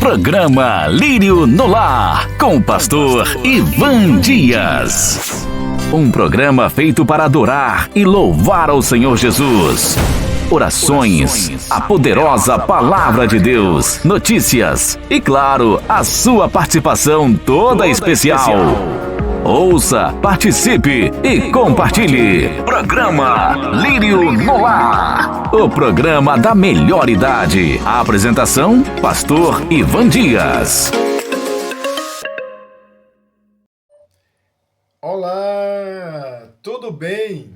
Programa Lírio no Lar, com o pastor Ivan Dias. Um programa feito para adorar e louvar ao Senhor Jesus. Orações, a poderosa palavra de Deus, notícias e, claro, a sua participação toda especial. Ouça, participe e compartilhe. Programa Lírio no Lar, o programa da melhor idade. A apresentação, pastor Ivan Dias. Olá, tudo bem?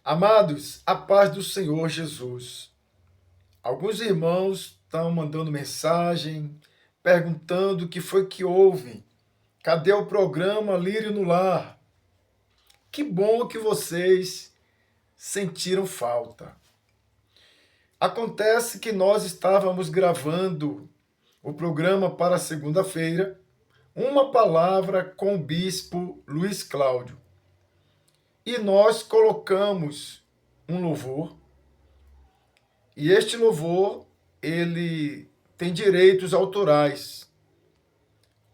Amados, a paz do Senhor Jesus. Alguns irmãos estão mandando mensagem, perguntando o que foi que houve. Cadê o programa Lírio no Lar? Que bom que vocês sentiram falta. Acontece que nós estávamos gravando o programa para segunda-feira, uma palavra com o bispo Luiz Cláudio. E nós colocamos um louvor. E este louvor, ele tem direitos autorais.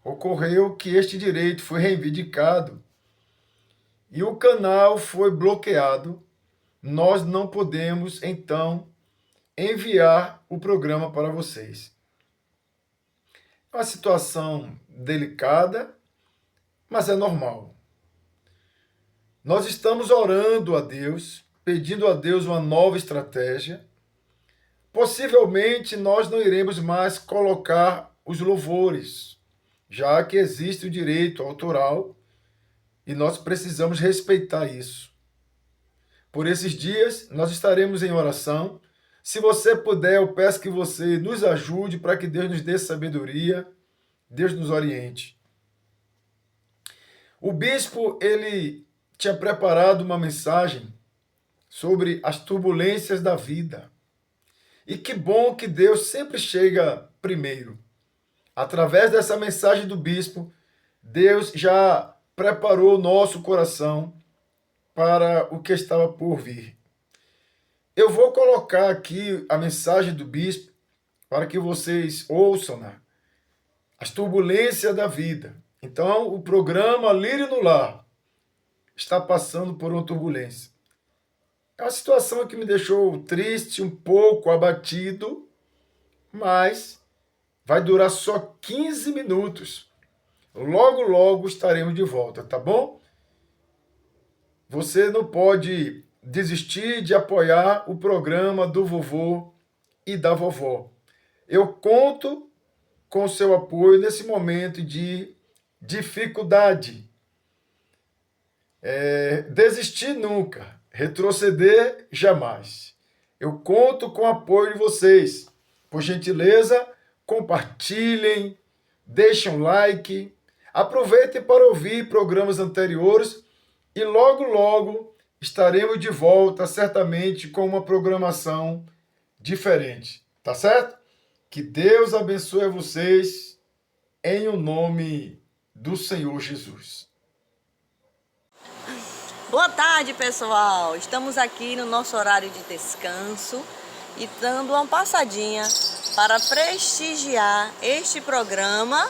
Ocorreu que este direito foi reivindicado e o canal foi bloqueado. Nós não podemos, então, enviar o programa para vocês. É uma situação delicada, mas é normal. Nós estamos orando a Deus, pedindo a Deus uma nova estratégia. Possivelmente nós não iremos mais colocar os louvores, já que existe o direito autoral e nós precisamos respeitar isso. Por esses dias, nós estaremos em oração. Se você puder, eu peço que você nos ajude para que Deus nos dê sabedoria, Deus nos oriente. O bispo, ele tinha preparado uma mensagem sobre as turbulências da vida. E que bom que Deus sempre chega primeiro. Através dessa mensagem do bispo, Deus já preparou o nosso coração para o que estava por vir. Eu vou colocar aqui a mensagem do bispo para que vocês ouçam, né? As turbulências da vida. Então, o programa Lírio no Lar está passando por uma turbulência. É uma situação que me deixou triste, um pouco abatido, mas vai durar só 15 minutos. Logo, logo estaremos de volta, tá bom? Você não pode desistir de apoiar o programa do vovô e da vovó. Eu conto com o seu apoio nesse momento de dificuldade. Desistir nunca, retroceder jamais. Eu conto com o apoio de vocês. Por gentileza, compartilhem, deixem um like, aproveitem para ouvir programas anteriores e logo, logo estaremos de volta, certamente com uma programação diferente. Tá certo? Que Deus abençoe vocês em o nome do Senhor Jesus. Boa tarde, pessoal. Estamos aqui no nosso horário de descanso e dando uma passadinha para prestigiar este programa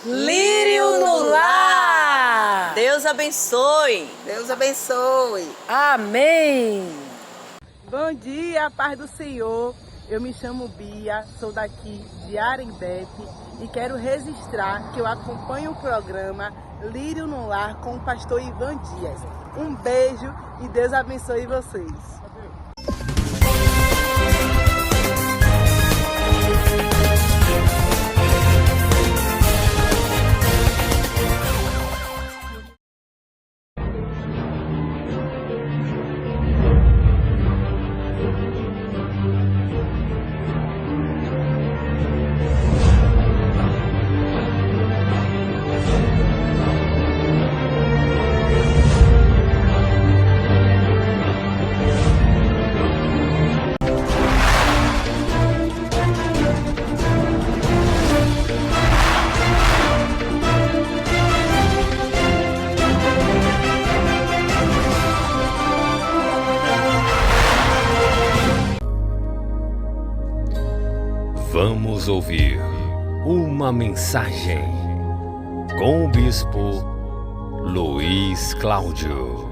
Lírio no Lar. Deus abençoe. Deus abençoe. Amém. Bom dia, paz do Senhor. Eu me chamo Bia, sou daqui de Arembepe e quero registrar que eu acompanho o programa Lírio no Lar com o pastor Ivan Dias. Um beijo e Deus abençoe vocês. Vamos ouvir Uma mensagem com o Bispo Luiz Cláudio.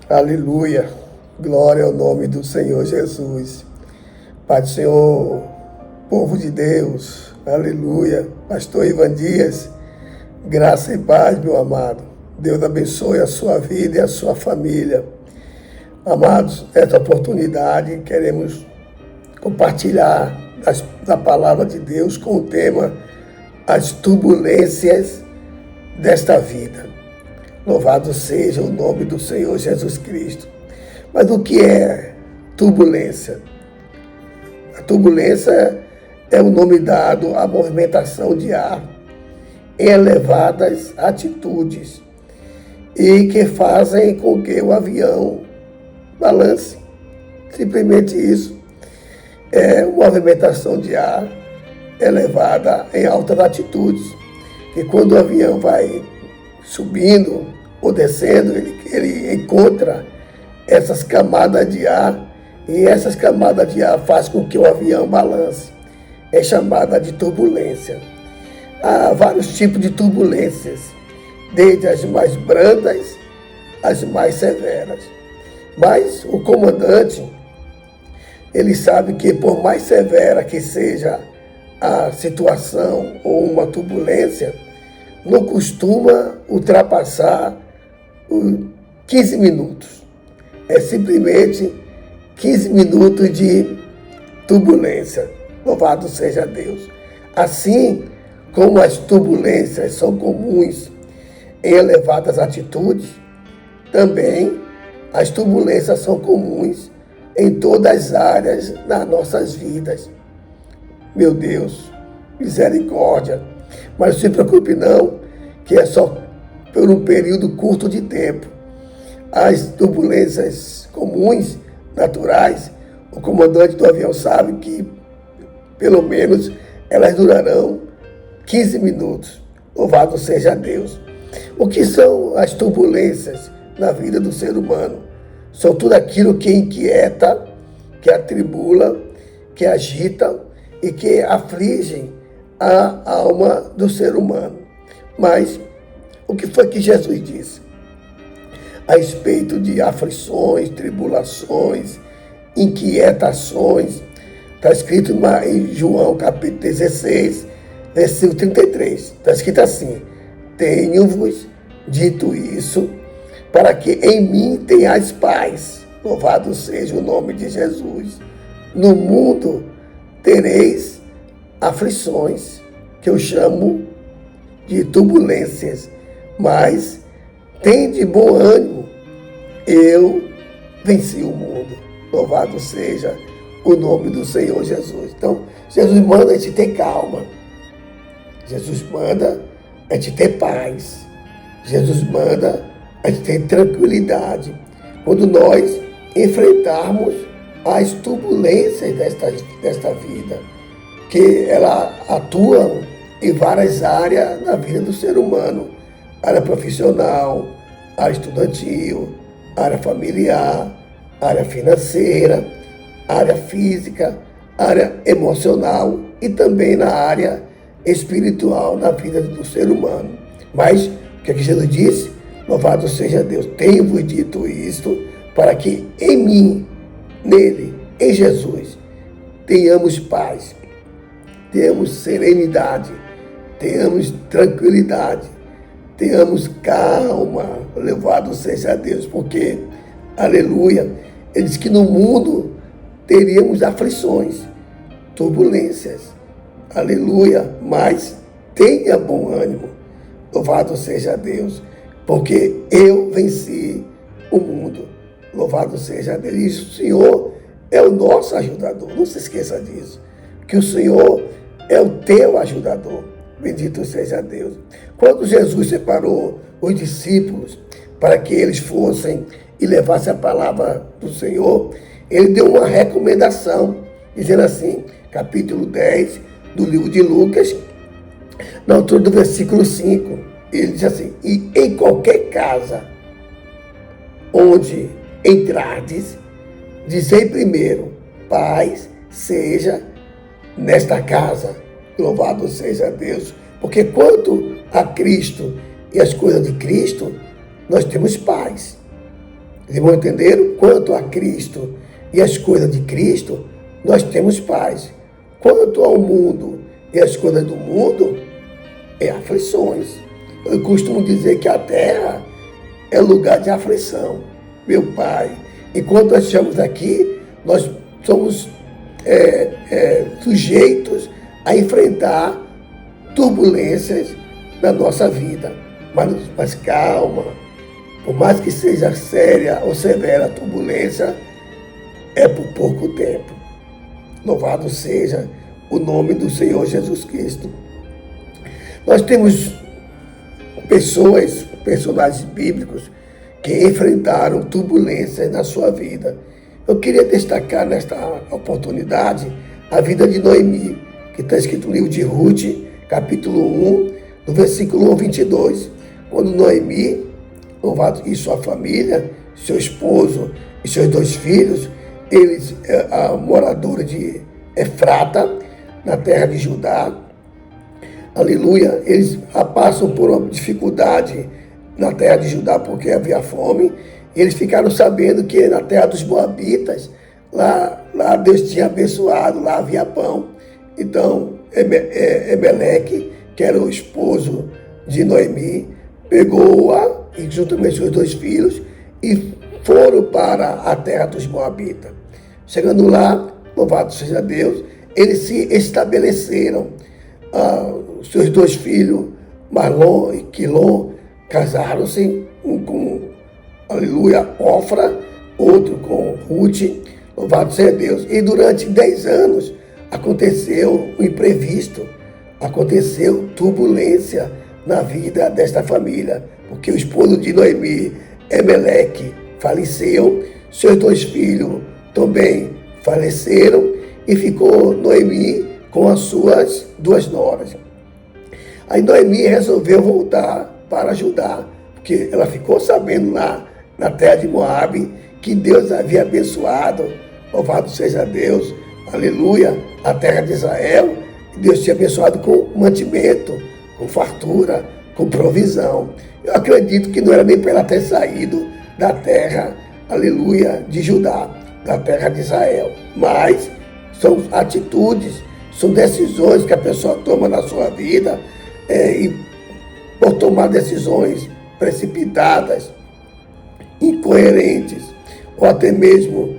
Aleluia, glória ao nome do Senhor Jesus. Pai do Senhor, povo de Deus, aleluia. Pastor Ivan Dias, graça e paz, meu amado. Deus abençoe a sua vida e a sua família. Amados, nessa oportunidade queremos compartilhar da palavra de Deus com o tema As Turbulências desta Vida. Louvado seja o nome do Senhor Jesus Cristo. Mas o que é turbulência? A turbulência é o nome dado à movimentação de ar em elevadas altitudes e que fazem com que o avião balance. Simplesmente isso. É uma movimentação de ar elevada em altas altitudes. E quando o avião vai subindo ou descendo, ele encontra essas camadas de ar, e essas camadas de ar fazem com que o avião balance. É chamada de turbulência. Há vários tipos de turbulências, desde as mais brandas às mais severas. Mas o comandante, ele sabe que por mais severa que seja a situação ou uma turbulência, não costuma ultrapassar os 15 minutos. É simplesmente 15 minutos de turbulência. Louvado seja Deus. Assim como as turbulências são comuns em elevadas altitudes, também as turbulências são comuns em todas as áreas das nossas vidas. Meu Deus, misericórdia. Mas não se preocupe não, que é só por um período curto de tempo. As turbulências comuns, naturais, o comandante do avião sabe que pelo menos elas durarão 15 minutos. Louvado seja Deus. O que são as turbulências na vida do ser humano? São tudo aquilo que inquieta, que atribula, que agita e que afligem a alma do ser humano. Mas o que foi que Jesus disse a respeito de aflições, tribulações, inquietações? Está escrito em João capítulo 16, versículo 33. Está escrito assim: tenho-vos dito isso para que em mim tenhais paz. Louvado seja o nome de Jesus. No mundo tereis aflições, que eu chamo de turbulências, mas tende bom ânimo, eu venci o mundo. Louvado seja o nome do Senhor Jesus. Então, Jesus manda a gente ter calma. Jesus manda a gente ter paz. Jesus manda a gente ter tranquilidade. Quando nós enfrentarmos as turbulências desta vida, que ela atua em várias áreas da vida do ser humano. Área profissional, área estudantil, área familiar, área financeira, área física, área emocional e também na área espiritual, na vida do ser humano. Mas, o que Jesus disse? Louvado seja Deus. Tenho-vos dito isto para que em mim, nele, em Jesus, tenhamos paz, tenhamos serenidade, tenhamos tranquilidade, tenhamos calma. Louvado seja Deus, porque, aleluia, ele diz que no mundo teríamos aflições, turbulências, aleluia, mas tenha bom ânimo. Louvado seja Deus, porque eu venci o mundo. Louvado seja Deus. E o Senhor é o nosso ajudador. Não se esqueça disso. Que o Senhor é o teu ajudador. Bendito seja Deus. Quando Jesus separou os discípulos para que eles fossem e levassem a palavra do Senhor, ele deu uma recomendação, dizendo assim, capítulo 10 do livro de Lucas, na altura do versículo 5, ele diz assim: e em qualquer casa onde entrardes, dizei primeiro, paz seja nesta casa. Louvado seja Deus. Porque quanto a Cristo e as coisas de Cristo, nós temos paz. Vocês vão entender? Quanto a Cristo e as coisas de Cristo, nós temos paz. Quanto ao mundo e as coisas do mundo, é aflições. Eu costumo dizer que a terra é lugar de aflição. Meu Pai, enquanto nós estamos aqui, nós somos sujeitos a enfrentar turbulências na nossa vida. Mas calma, por mais que seja séria ou severa a turbulência, é por pouco tempo. Louvado seja o nome do Senhor Jesus Cristo. Nós temos personagens bíblicos que enfrentaram turbulências na sua vida. Eu queria destacar nesta oportunidade a vida de Noemi, que está escrito no livro de Ruth, capítulo 1, no versículo 1 ao 22. Quando Noemi, louvado, e sua família, seu esposo e seus 2 filhos, eles, moradores de Efrata, na terra de Judá, aleluia, eles passam por uma dificuldade na terra de Judá porque havia fome. Eles ficaram sabendo que na terra dos Moabitas, lá Deus tinha abençoado, lá havia pão. Então, Emelec, que era o esposo de Noemi, pegou-a, e juntamente com os 2 filhos, e foram para a terra dos Moabitas. Chegando lá, louvado seja Deus, eles se estabeleceram. Os seus 2 filhos, Marlon e Quilom, casaram-se, um com, aleluia, Ofra, outro com Ruth, louvado seja Deus. E durante 10 anos aconteceu o imprevisto, aconteceu turbulência na vida desta família, porque o esposo de Noemi, Emelec, faleceu, seus 2 filhos também faleceram, e ficou Noemi com as suas 2 noras. Aí Noemi resolveu voltar para Judá, porque ela ficou sabendo lá na terra de Moabe que Deus havia abençoado, louvado seja Deus, aleluia, a terra de Israel. Deus tinha abençoado com mantimento, com fartura, com provisão. Eu acredito que não era nem para ela ter saído da terra, aleluia, de Judá, da terra de Israel, mas são atitudes, são decisões que a pessoa toma na sua vida, e por tomar decisões precipitadas, incoerentes ou até mesmo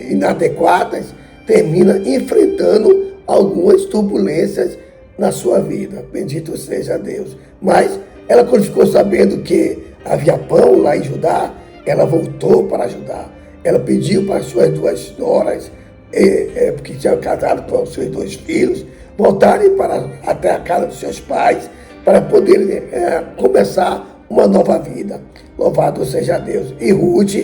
inadequadas, termina enfrentando algumas turbulências na sua vida. Bendito seja Deus. Mas ela, quando ficou sabendo que havia pão lá em Judá, ela voltou para Judá. Ela pediu para as suas 2 noras, porque tinha casado com os seus 2 filhos, voltarem até a casa dos seus pais, para poderem começar uma nova vida. Louvado seja Deus. E Ruth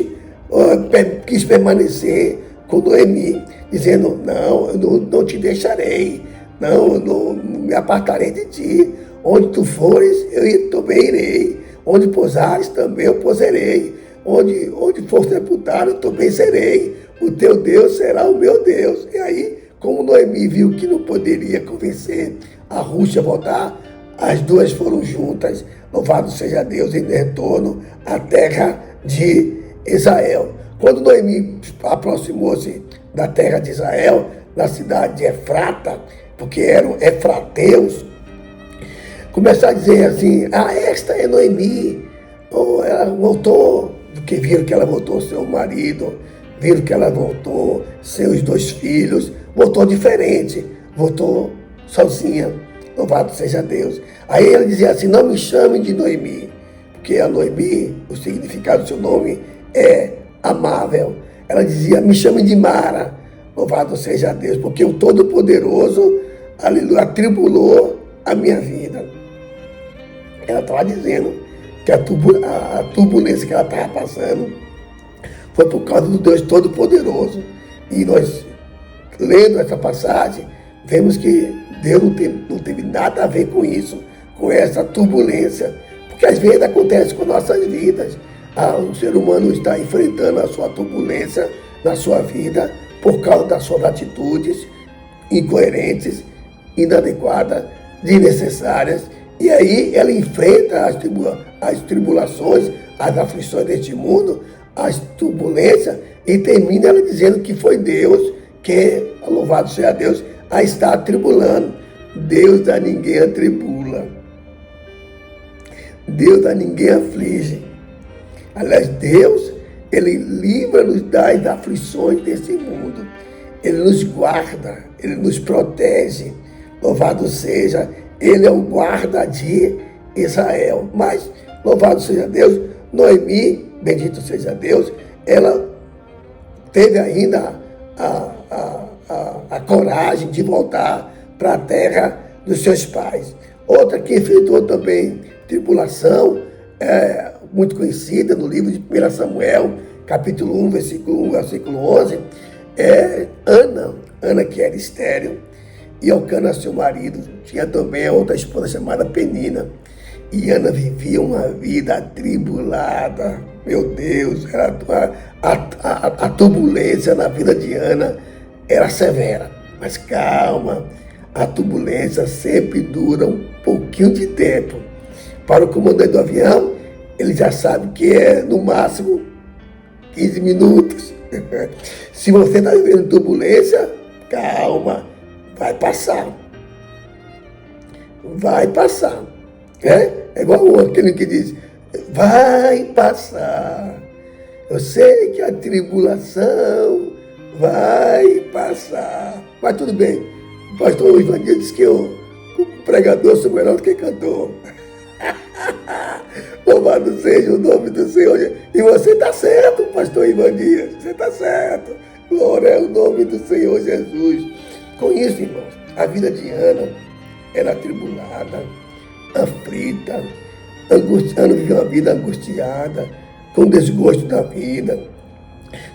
quis permanecer com Noemi, dizendo, não, eu não te deixarei, não me apartarei de ti. Onde tu fores, eu também irei. Onde pousares, também eu pousarei. Onde for sepultado, eu também serei. O teu Deus será o meu Deus. E aí, como Noemi viu que não poderia convencer a Ruth a voltar, as 2 foram juntas, louvado seja Deus, em retorno à terra de Israel. Quando Noemi aproximou-se da terra de Israel, na cidade de Efrata, porque eram efrateus, começaram a dizer assim, esta é Noemi, ela voltou, porque viram que ela voltou seu marido, viram que ela voltou seus 2 filhos, voltou diferente, voltou sozinha, louvado seja Deus. Aí ele dizia assim, não me chamem de Noemi, porque a Noemi, o significado do seu nome é amável. Ela dizia, me chamem de Mara, louvado seja Deus, porque o Todo-Poderoso, aleluia, atribulou a minha vida. Ela estava dizendo que a turbulência que ela estava passando foi por causa do Deus Todo-Poderoso. E nós, lendo essa passagem, vemos que Deus não teve nada a ver com isso, com essa turbulência, porque às vezes acontece com nossas vidas. O ser humano está enfrentando a sua turbulência na sua vida por causa das suas atitudes incoerentes, inadequadas, desnecessárias. E aí ela enfrenta as tribulações, as aflições deste mundo, as turbulências, e termina ela dizendo que foi Deus, que, louvado seja Deus, a está atribulando. Deus a ninguém atribula. Deus a ninguém aflige. Aliás, Deus, Ele livra-nos das aflições desse mundo. Ele nos guarda, Ele nos protege. Louvado seja, Ele é o guarda de Israel. Mas, louvado seja Deus, Noemi, bendito seja Deus, ela teve ainda a coragem de voltar para a terra dos seus pais. Outra que enfrentou também tribulação, muito conhecida no livro de 1 Samuel, capítulo 1, versículo 1, versículo 11, é Ana, que era estéril, e Elcana, seu marido, tinha também outra esposa chamada Penina. E Ana vivia uma vida atribulada. Meu Deus, a turbulência na vida de Ana era severa. Mas calma, a turbulência sempre dura um pouquinho de tempo. Para o comandante do avião, ele já sabe que é no máximo 15 minutos. Se você está vivendo turbulência, calma, vai passar. Vai passar. É igual aquele que diz, vai passar. Eu sei que a tribulação vai passar. Mas tudo bem. O pastor Ivanildo disse que o pregador sou melhor do que cantor. Louvado seja o nome do Senhor. E você está certo, pastor Ivan Dias. Você está certo. Glória ao nome do Senhor Jesus. Com isso, irmãos, a vida de Ana era atribulada, aflita, Ana vivia uma vida angustiada, com desgosto da vida.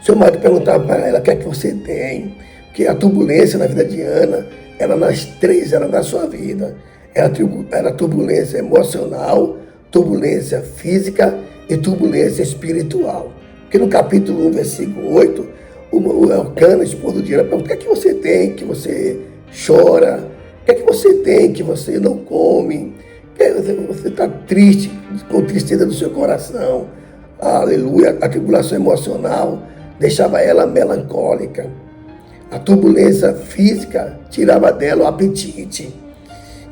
Seu marido perguntava para ela: o que é que você tem? Porque a turbulência na vida de Ana era nas 3 áreas da sua vida. Era turbulência emocional, turbulência física e turbulência espiritual. Porque no capítulo 1, versículo 8, o Elcana, esposo de Ana, pergunta: o que é que você tem que você chora? O que é que você tem que você não come? Você está triste, com tristeza do seu coração. Aleluia. A tribulação emocional deixava ela melancólica. A turbulência física tirava dela o apetite.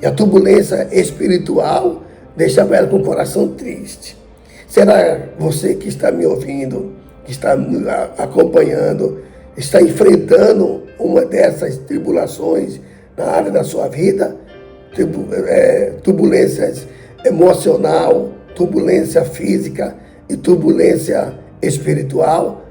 E a turbulência espiritual deixava ela com o coração triste. Será você que está me ouvindo, que está me acompanhando, está enfrentando uma dessas tribulações na área da sua vida? Turbulências emocional, turbulência física e turbulência espiritual?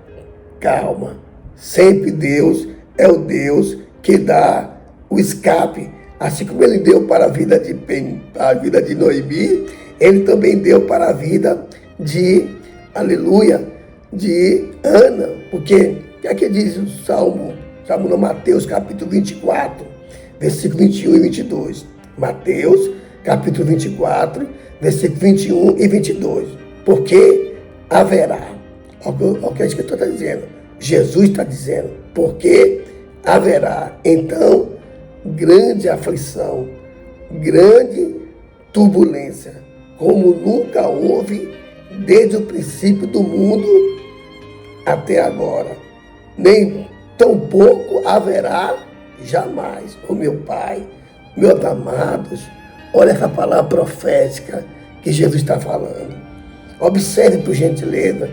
Calma. Sempre Deus é o Deus que dá o escape. Assim como Ele deu para a vida de Noemi, Ele também deu para a vida de, aleluia, de Ana. Porque o que é que diz o Salmo no Mateus, capítulo 24, versículo 21 e 22. Mateus, capítulo 24, versículo 21 e 22. Porque haverá, olha o que a Escritura está dizendo, Jesus está dizendo, porque haverá, então, grande aflição, grande turbulência, como nunca houve desde o princípio do mundo até agora. Nem tampouco haverá jamais. O meu Pai, meus amados, olha essa palavra profética que Jesus está falando. Observe, por gentileza,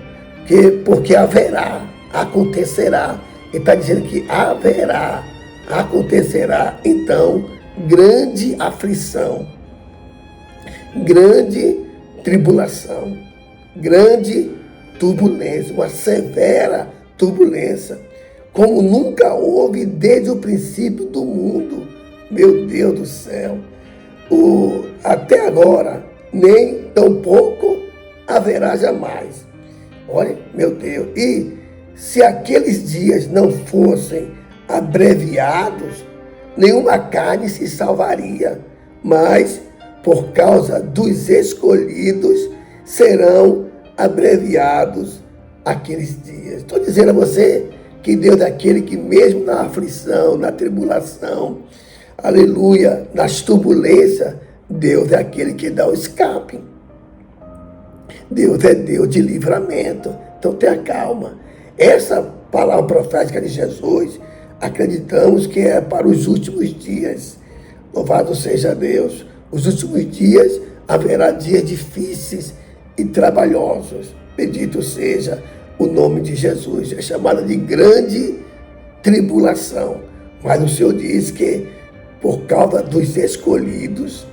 porque haverá, acontecerá. Ele está dizendo que haverá, acontecerá, então, grande aflição, grande tribulação, grande turbulência, uma severa turbulência, como nunca houve desde o princípio do mundo. Meu Deus do céu, até agora, nem tampouco haverá jamais. Olha, meu Deus, e se aqueles dias não fossem abreviados, nenhuma carne se salvaria, mas por causa dos escolhidos serão abreviados aqueles dias. Estou dizendo a você que Deus é aquele que mesmo na aflição, na tribulação, aleluia, nas turbulências, Deus é aquele que dá o escape. Deus é Deus de livramento. Então tenha calma. Essa palavra profética de Jesus, acreditamos que é para os últimos dias. Louvado seja Deus. Os últimos dias haverá dias difíceis e trabalhosos. Bendito seja o nome de Jesus. É chamada de grande tribulação. Mas o Senhor diz que por causa dos escolhidos,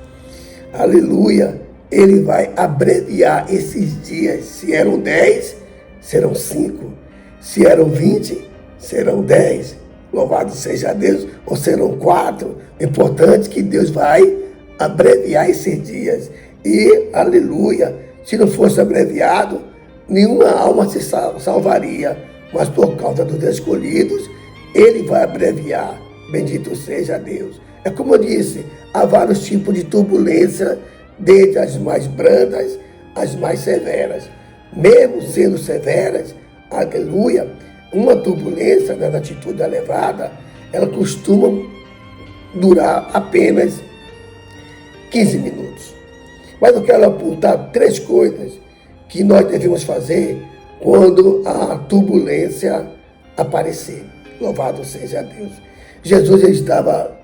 aleluia, Ele vai abreviar esses dias. Se eram 10, serão 5. Se eram 20, serão 10. Louvado seja Deus. Ou serão 4. O importante é que Deus vai abreviar esses dias. E, aleluia, se não fosse abreviado, nenhuma alma se salvaria. Mas por causa dos escolhidos, Ele vai abreviar. Bendito seja Deus. É como eu disse, há vários tipos de turbulência, desde as mais brandas às mais severas. Mesmo sendo severas, aleluia, uma turbulência na atitude elevada, ela costuma durar apenas 15 minutos. Mas eu quero apontar 3 coisas que nós devemos fazer quando a turbulência aparecer. Louvado seja Deus. Jesus estava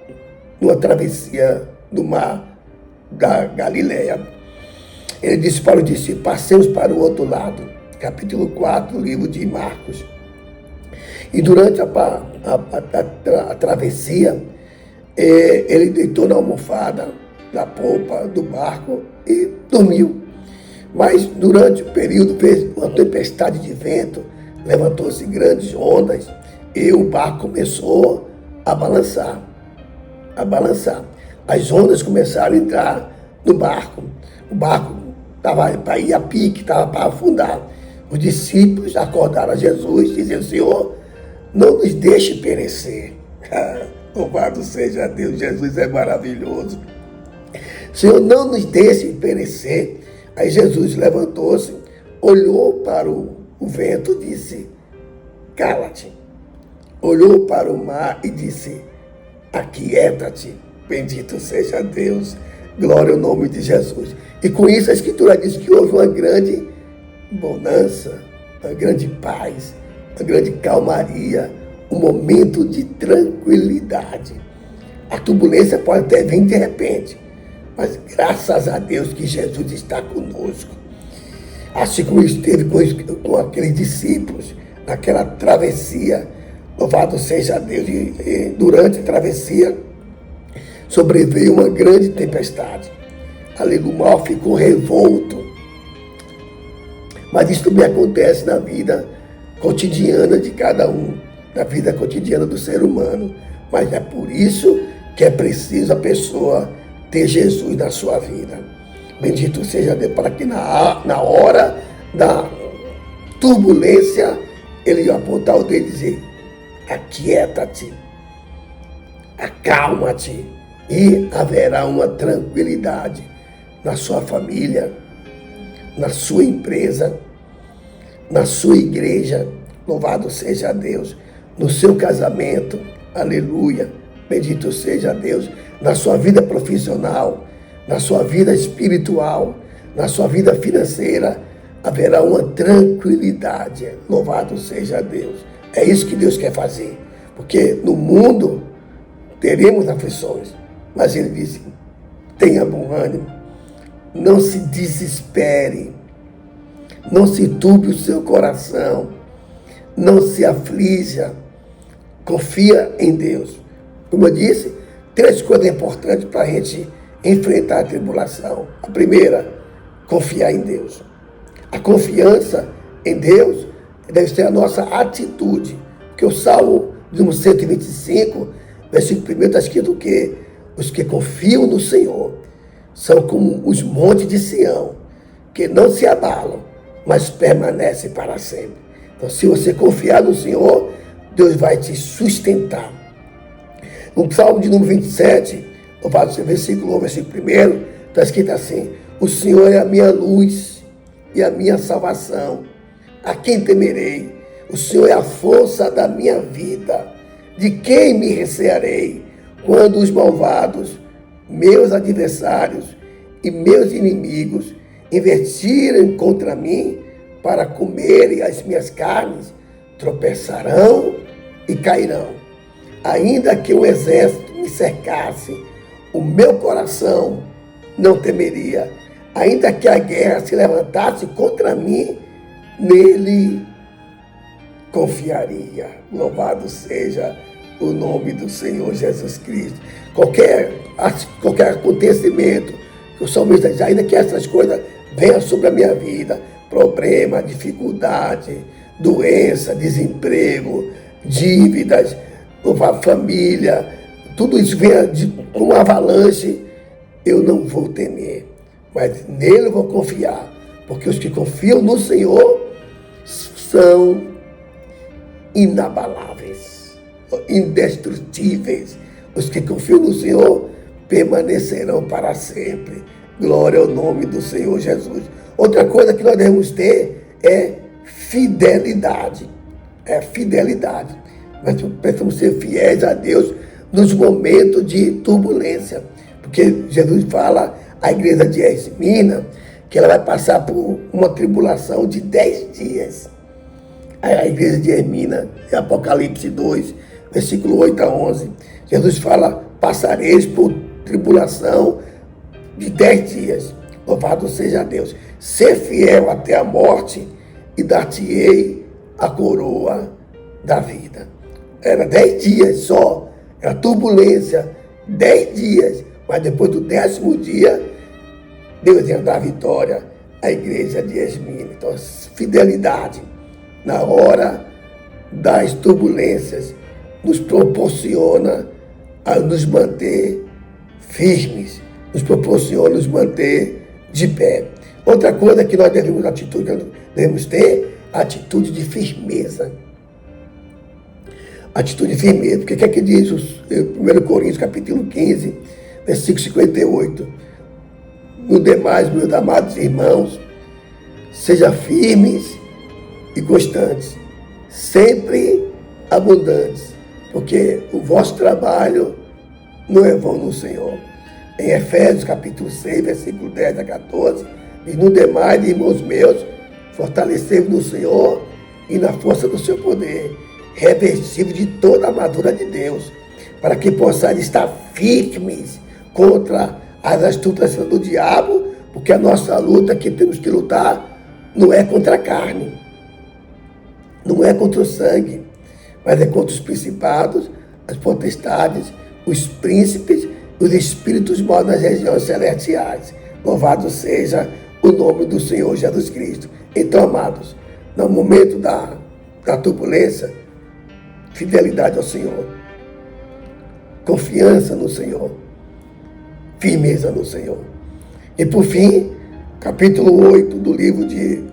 numa travessia do mar da Galileia. Ele disse para os discípulos: passemos para o outro lado. Capítulo 4, livro de Marcos. E durante a travessia, ele deitou na almofada da polpa do barco e dormiu. Mas durante o período fez uma tempestade de vento, levantou-se grandes ondas e o barco começou a balançar. As ondas começaram a entrar no barco. O barco estava para ir a pique, estava para afundar. Os discípulos acordaram a Jesus e disseram: Senhor, não nos deixe perecer. Louvado seja Deus, Jesus é maravilhoso. Senhor, não nos deixe perecer. Aí Jesus levantou-se, olhou para o vento e disse: cala-te. Olhou para o mar e disse: aquieta-te. Bendito seja Deus, glória ao nome de Jesus. E com isso a Escritura diz que houve uma grande bonança, uma grande paz, uma grande calmaria, um momento de tranquilidade. A turbulência pode até vir de repente, mas graças a Deus que Jesus está conosco. Assim como esteve com aqueles discípulos naquela travessia, louvado seja Deus. E durante a travessia sobreveio uma grande tempestade. Aleluia, o mar ficou revolto. Mas isso também acontece na vida cotidiana de cada um, na vida cotidiana do ser humano. Mas é por isso que é preciso a pessoa ter Jesus na sua vida. Bendito seja Deus, para que na hora da turbulência ele ia apontar o dedo e dizer: aquieta-te, acalma-te, e haverá uma tranquilidade na sua família, na sua empresa, na sua igreja, louvado seja Deus, no seu casamento, aleluia, bendito seja Deus, na sua vida profissional, na sua vida espiritual, na sua vida financeira, haverá uma tranquilidade, louvado seja Deus. É isso que Deus quer fazer, porque no mundo teremos aflições, mas Ele disse: tenha bom ânimo, não se desespere, não se turbe o seu coração, não se aflija, confia em Deus. Como eu disse, 3 coisas importantes para a gente enfrentar a tribulação. A primeira, confiar em Deus. A confiança em Deus deve ser a nossa atitude, porque o Salmo 125, versículo 1, está escrito que os que confiam no Senhor são como os montes de Sião, que não se abalam, mas permanecem para sempre. Então, se você confiar no Senhor, Deus vai te sustentar. No Salmo de número 27, louvado seja o versículo 1, versículo 1, está escrito assim: o Senhor é a minha luz e a minha salvação. A quem temerei? O Senhor é a força da minha vida. De quem me recearei quando os malvados, meus adversários e meus inimigos, investirem contra mim para comerem as minhas carnes? Tropeçarão e cairão. Ainda que o exército me cercasse, o meu coração não temeria. Ainda que a guerra se levantasse contra mim, nele confiaria. Louvado seja o nome do Senhor Jesus Cristo. Qualquer acontecimento que o salmista diz, ainda que essas coisas venham sobre a minha vida, problema, dificuldade, doença, desemprego, dívidas, família, tudo isso venha com uma avalanche, eu não vou temer, mas nele eu vou confiar, porque os que confiam no Senhor são inabaláveis, indestrutíveis. Os que confiam no Senhor permanecerão para sempre. Glória ao nome do Senhor Jesus. Outra coisa que nós devemos ter é fidelidade. É fidelidade. Nós precisamos ser fiéis a Deus nos momentos de turbulência. Porque Jesus fala à igreja de Esmina que ela vai passar por uma tribulação de 10 dias. A igreja de Esmina, em Apocalipse 2, versículo 8 a 11. Jesus fala, passareis por tribulação de 10 dias. Louvado seja Deus. Ser fiel até a morte e dar-te-ei a coroa da vida. Era 10 dias só. Era turbulência. 10 dias. Mas depois do 10º dia, Deus ia dar a vitória à igreja de Esmina. Então, fidelidade na hora das turbulências nos proporciona a nos manter firmes, nos proporciona nos manter de pé. Outra coisa que nós devemos ter, atitude de firmeza. Atitude de firmeza, porque o que é que diz 1 Coríntios capítulo 15, versículo 58? No demais, meus amados irmãos, sejam firmes e constantes, sempre abundantes, porque o vosso trabalho não é vão no Senhor. Em Efésios capítulo 6, versículo 10 a 14, diz, no demais, irmãos meus, fortalecei-vos no Senhor e na força do seu poder, revestidos de toda a armadura de Deus, para que possais estar firmes contra as astutas do diabo, porque a nossa luta que temos que lutar não é contra a carne, não é contra o sangue, mas é contra os principados, as potestades, os príncipes, os espíritos maus nas regiões celestiais. Louvado seja o nome do Senhor Jesus Cristo. Então, amados, no momento da turbulência, fidelidade ao Senhor, confiança no Senhor, firmeza no Senhor. E por fim, capítulo 8 do livro de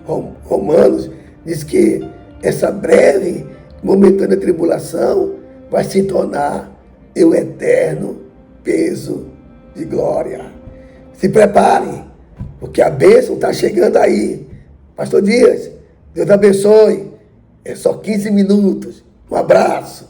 Romanos diz que essa breve, momentânea tribulação vai se tornar o eterno peso de glória. Se prepare, porque a bênção está chegando aí. Pastor Dias, Deus abençoe. É só 15 minutos. Um abraço.